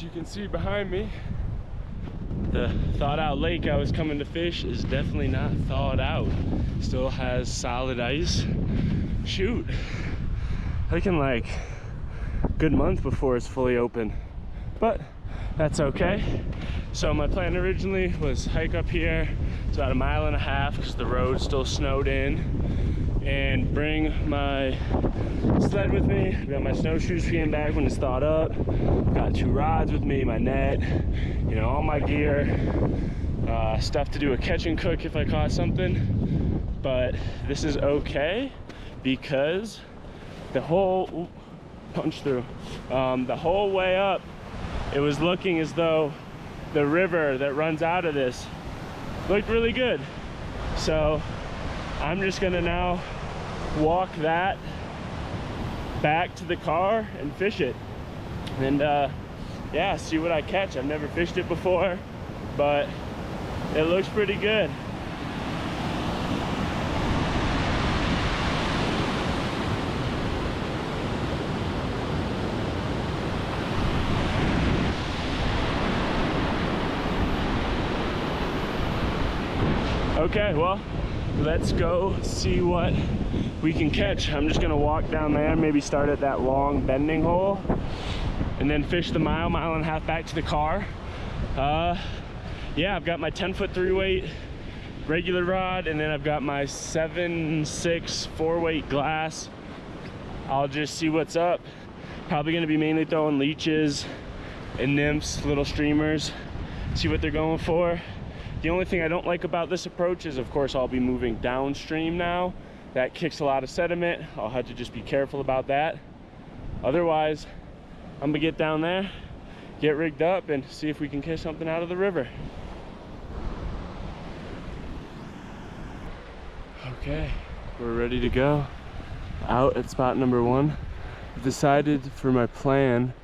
As you can see behind me, the thawed out lake I was coming to fish is definitely not thawed out. Still has solid ice. Shoot, looking like a good month before it's fully open, but that's okay. So my plan originally was hike up here. It's about 1.5 miles because the road still snowed in, and bring my sled with me. Got my snowshoes for getting back when it's thawed up. Got 2 rods with me, my net, you know, all my gear, stuff to do a catch and cook if I caught something. But this is okay because the whole the whole way up, it was looking as though the river that runs out of this looked really good. So I'm just gonna now walk that back to the car and fish it, and yeah, see what I catch. I've never fished it before, but it looks pretty good. Okay, well, let's go see what we can catch. I'm just gonna walk down there, maybe start at that long bending hole, and then fish the mile and a half back to the car. Yeah, I've got my 10-foot 3-weight regular rod, and then I've got my 7/6 4-weight glass. I'll just see what's up. Probably gonna be mainly throwing leeches and nymphs, little streamers, see what they're going for. The only thing I don't like about this approach is, of course, I'll be moving downstream now. That kicks a lot of sediment. I'll have to just be careful about that. Otherwise, I'm gonna get down there, get rigged up, and see if we can catch something out of the river. Okay, we're ready to go. Out at spot number 1. I've decided for my plan,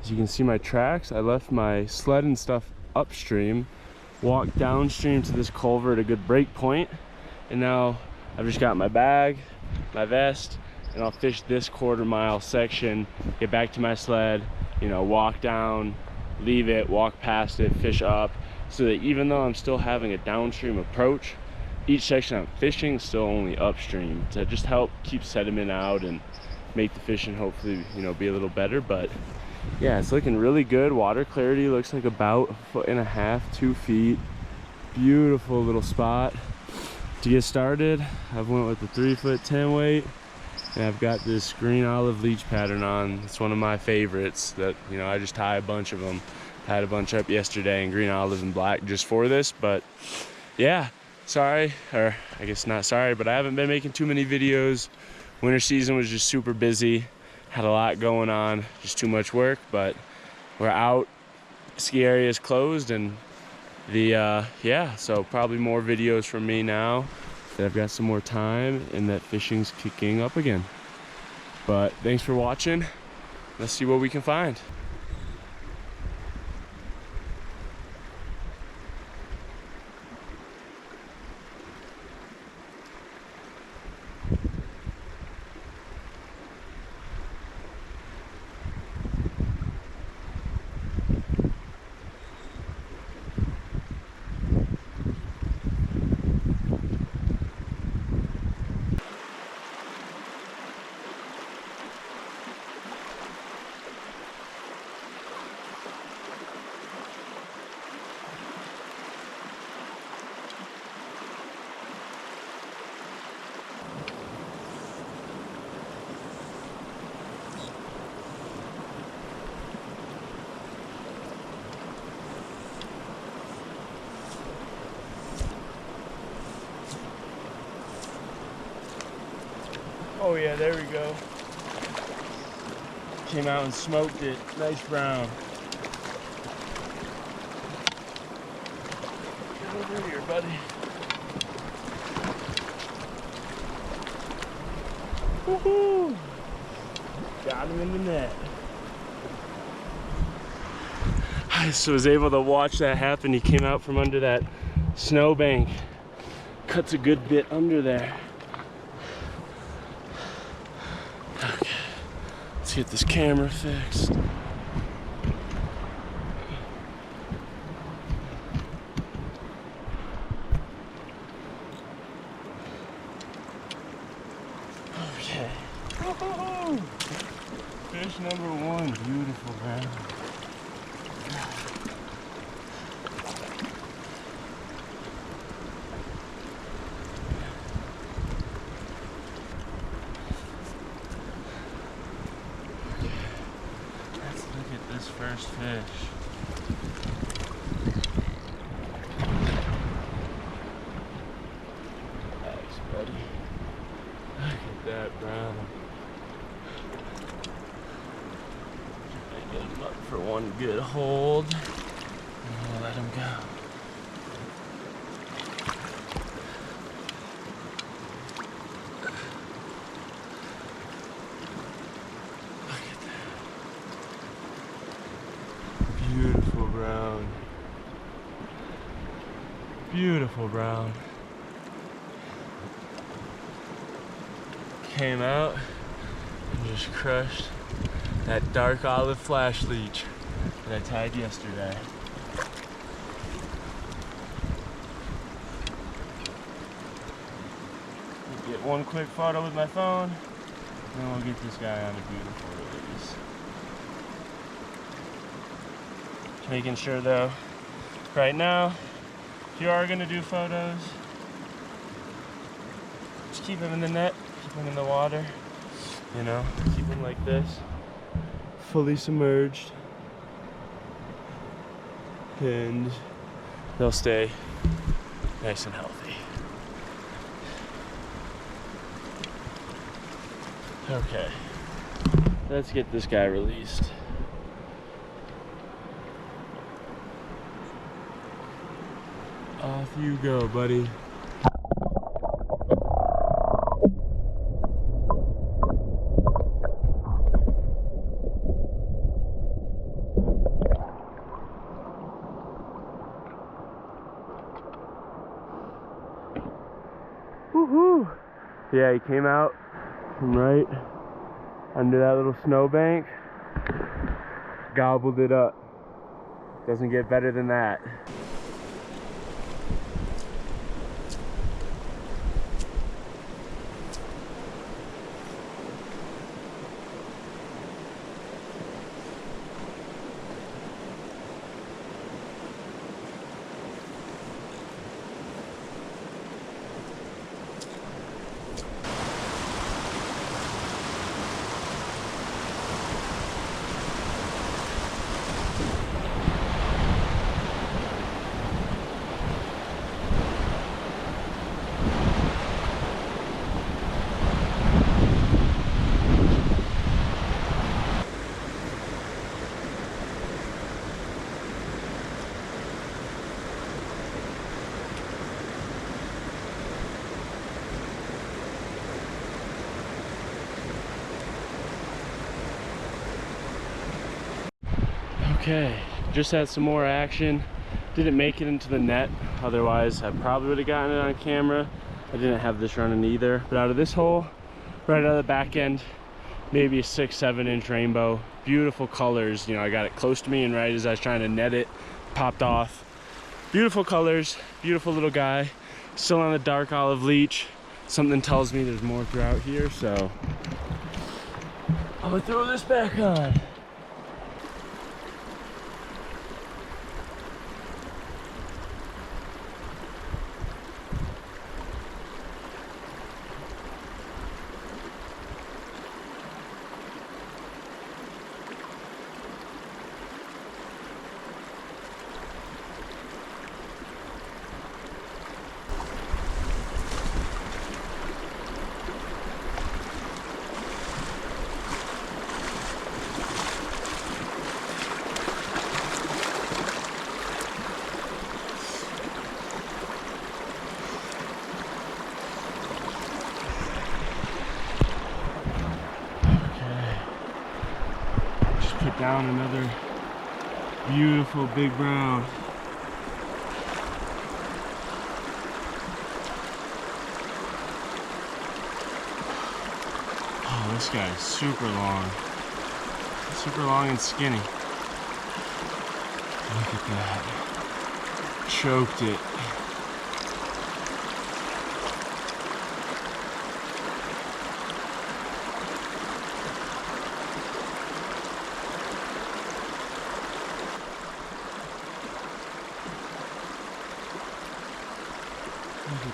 as you can see my tracks, I left my sled and stuff upstream, walked downstream to this culvert, a good break point, and now I've just got my bag, my vest, and I'll fish this 1/4 mile section, get back to my sled, you know, walk down, leave it, walk past it, fish up, so that even though I'm still having a downstream approach, each section I'm fishing is still only upstream to just help keep sediment out and make the fishing hopefully, you know, be a little better. But yeah, it's looking really good. Water clarity looks like about 1.5 to 2 feet. Beautiful little spot. To get started, I've went with the 3-foot 10-weight, and I've got this green olive leech pattern on. It's one of my favorites that, you know, I just tie a bunch of them. Had a bunch up yesterday in green olive and black just for this. But yeah, sorry, or I guess not sorry, but I haven't been making too many videos. Winter season was just super busy. Had a lot going on, just too much work, but we're out. Ski area is closed, and the yeah, so probably more videos from me now that I've got some more time and that fishing's kicking up again. But thanks for watching. Let's see what we can find. Oh yeah, there we go. Came out and smoked it. Nice brown. Get over here, buddy. Woohoo! Got him in the net. I just was able to watch that happen. He came out from under that snowbank. Cuts a good bit under there. Okay, let's get this camera fixed. Fish number one, beautiful, man. Let's look at this first fish. Thanks, buddy. Look at that brown. Get him up for one good hold, and we'll let him go. Look at that. Beautiful brown. Beautiful brown. Came out and just crushed that dark olive flash leech that I tagged yesterday. Get one quick photo with my phone, and then we'll get this guy on a beautiful release. Making sure though, right now, if you are gonna do photos, just keep him in the net, keep him in the water, you know, keep him like this. Fully submerged, and they'll stay nice and healthy. Okay, let's get this guy released. Off you go, buddy. Woohoo! Yeah, he came out from right under that little snowbank, gobbled it up. Doesn't get better than that. Okay, just had some more action. Didn't make it into the net, otherwise I probably would have gotten it on camera. I didn't have this running either, but out of this hole, right out of the back end, maybe a 6-7 inch rainbow. Beautiful colors, you know, I got it close to me, and right as I was trying to net it, popped off. Beautiful colors, beautiful little guy. Still on the dark olive leech. Something tells me there's more trout here, so I'm gonna throw this back on. Down another beautiful big brown. Oh, this guy is super long and skinny. Look at that. Choked it.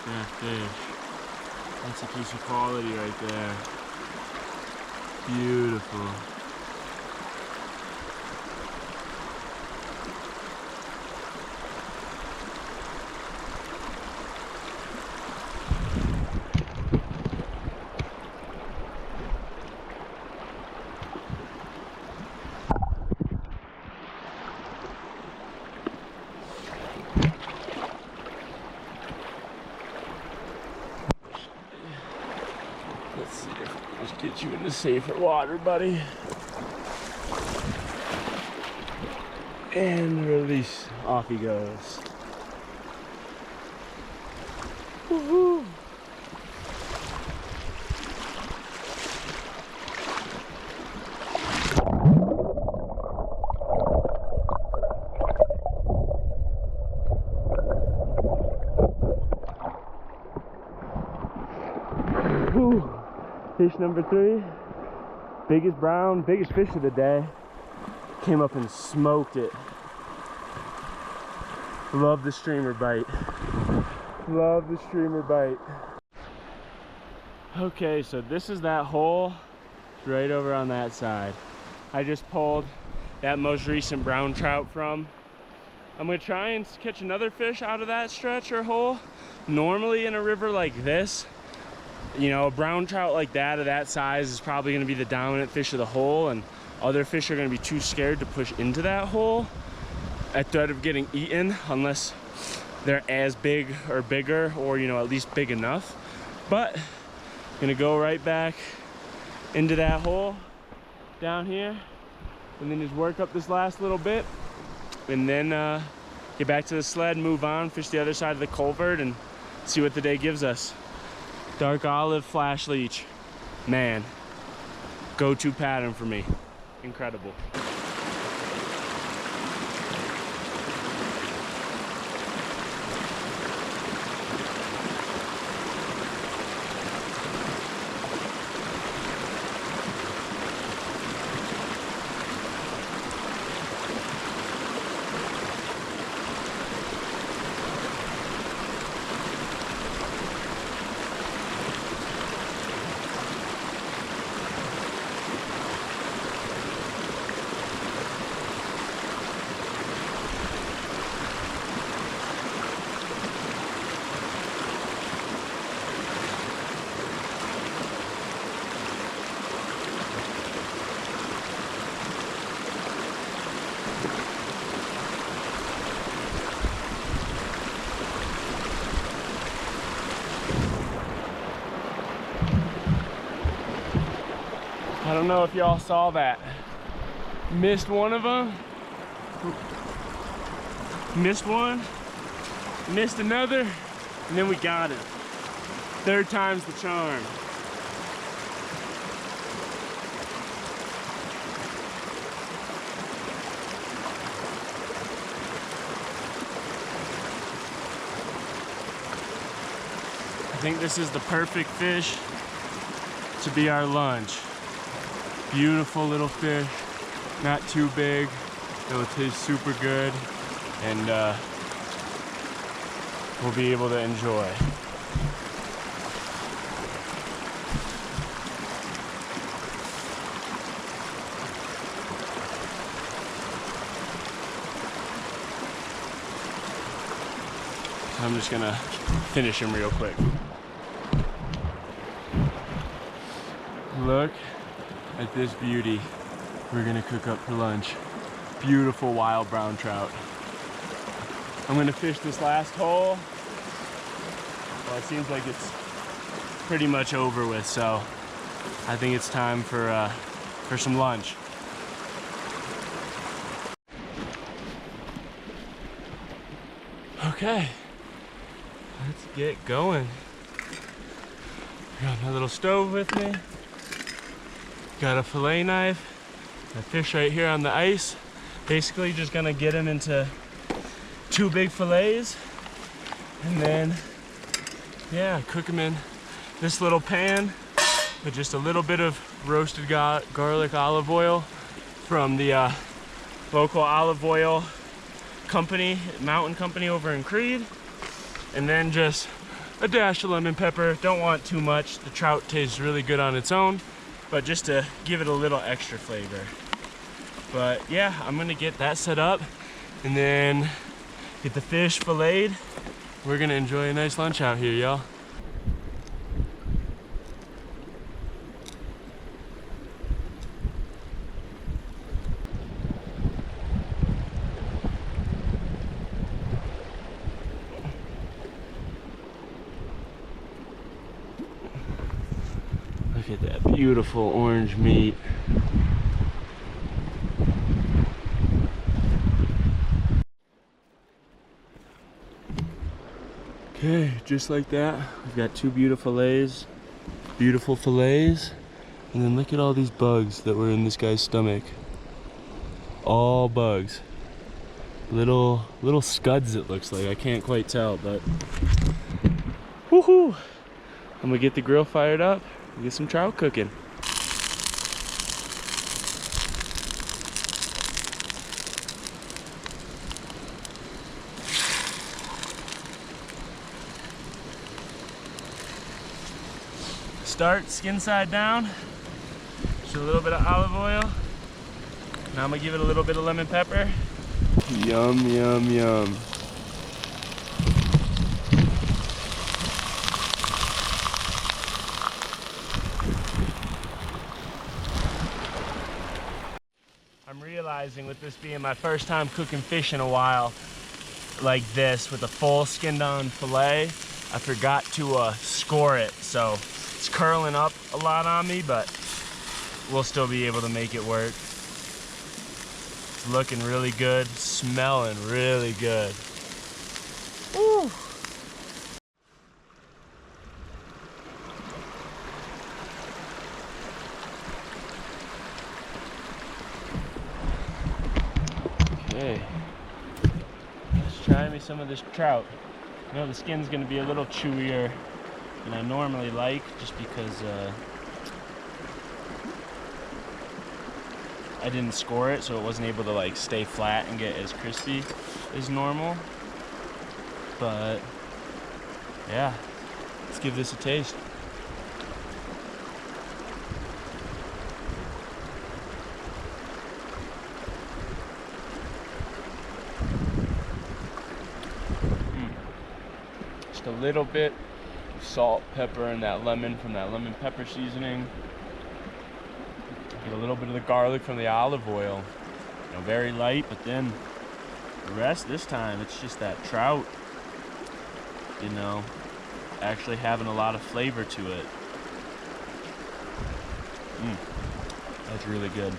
that fish. That's a piece of quality right there. Beautiful. Let's see if I can just get you into safer water, buddy. And release. Off he goes. Woohoo! Fish number 3, biggest brown, biggest fish of the day. Came up and smoked it. Love the streamer bite. Love the streamer bite. Okay, so this is that hole right over on that side. I just pulled that most recent brown trout from. I'm gonna try and catch another fish out of that stretch or hole. Normally in a river like this, you know, a brown trout like that of that size is probably going to be the dominant fish of the hole, and other fish are going to be too scared to push into that hole at threat of getting eaten unless they're as big or bigger, or, you know, at least big enough. But I'm going to go right back into that hole down here and then just work up this last little bit and then get back to the sled, move on, fish the other side of the culvert and see what the day gives us. Dark olive flash leech, man, go-to pattern for me. Incredible. I don't know if y'all saw that. Missed one of them. Missed one. Missed another. And then we got it. Third time's the charm. I think this is the perfect fish to be our lunch. Beautiful little fish, not too big, it'll taste super good, and we'll be able to enjoy. So I'm just gonna finish him real quick. Look at this beauty we're gonna cook up for lunch. Beautiful wild brown trout. I'm gonna fish this last hole. Well, it seems like it's pretty much over with, so I think it's time for some lunch. Okay, let's get going. Got my little stove with me. Got a fillet knife, a fish right here on the ice. Basically just gonna get him into 2 big fillets and then, yeah, cook him in this little pan with just a little bit of roasted garlic olive oil from the local olive oil company, mountain company over in Creed. And then just a dash of lemon pepper. Don't want too much. The trout tastes really good on its own, but just to give it a little extra flavor. But yeah, I'm gonna get that set up and then get the fish filleted. We're gonna enjoy a nice lunch out here, y'all. Look at that beautiful orange meat. Okay, just like that, we've got two beautiful fillets, and then look at all these bugs that were in this guy's stomach. All bugs. Little scuds it looks like, I can't quite tell, but woohoo! I'm gonna get the grill fired up and get some trout cooking. Start skin side down, just a little bit of olive oil. Now I'm gonna give it a little bit of lemon pepper. Yum, yum, yum. I'm realizing with this being my first time cooking fish in a while like this with a full skinned on fillet, I forgot to score it, so it's curling up a lot on me, but we'll still be able to make it work. It's looking really good, smelling really good. Woo. Okay, let's try me some of this trout. I know the skin's gonna be a little chewier than I normally like, just because I didn't score it, so it wasn't able to like stay flat and get as crispy as normal. But yeah, let's give this a taste. Just a little bit of salt, pepper, and that lemon from that lemon pepper seasoning. Get a little bit of the garlic from the olive oil. You know, very light, but then the rest this time, it's just that trout, you know, actually having a lot of flavor to it. That's really good.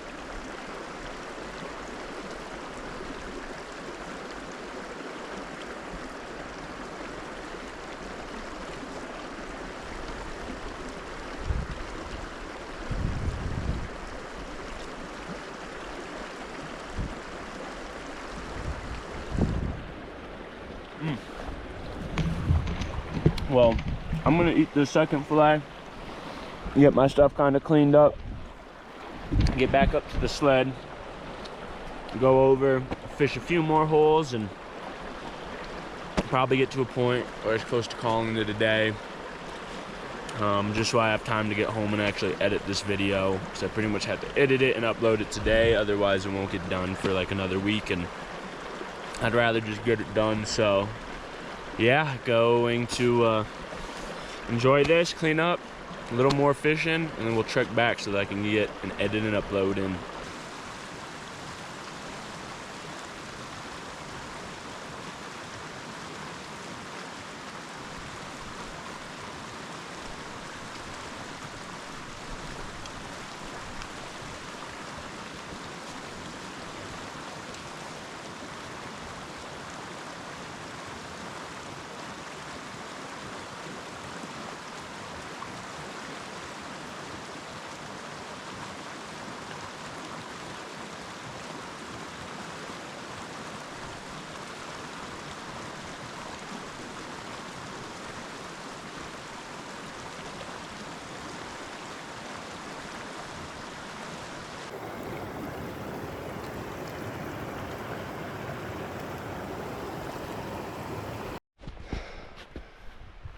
Well, I'm gonna eat the second fillet, get my stuff kind of cleaned up, get back up to the sled, go over, fish a few more holes, and probably get to a point where it's close to calling it a day. Just so I have time to get home and actually edit this video, because I pretty much have to edit it and upload it today, otherwise it won't get done for like another week, and I'd rather just get it done. So yeah, going to enjoy this, clean up, a little more fishing, and then we'll trek back so that I can get an edit and upload in.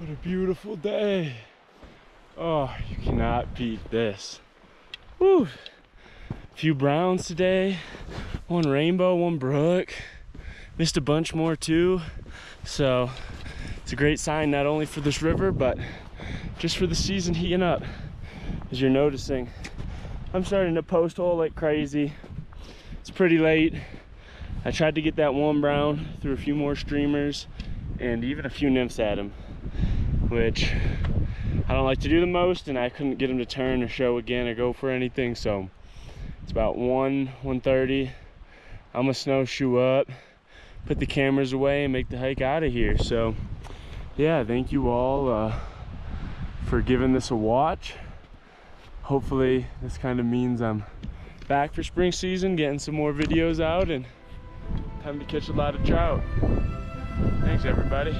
What a beautiful day. Oh, you cannot beat this. Woo. A few browns today. One rainbow, one brook. Missed a bunch more too. So it's a great sign not only for this river, but just for the season heating up. As you're noticing, I'm starting to post hole like crazy. It's pretty late. I tried to get that one brown through a few more streamers and even a few nymphs at him, which I don't like to do the most, and I couldn't get him to turn or show again or go for anything. So it's about 1:30. I'm gonna snowshoe up, put the cameras away, and make the hike out of here. So yeah, thank you all for giving this a watch. Hopefully this kind of means I'm back for spring season, getting some more videos out, and time to catch a lot of trout. Thanks everybody.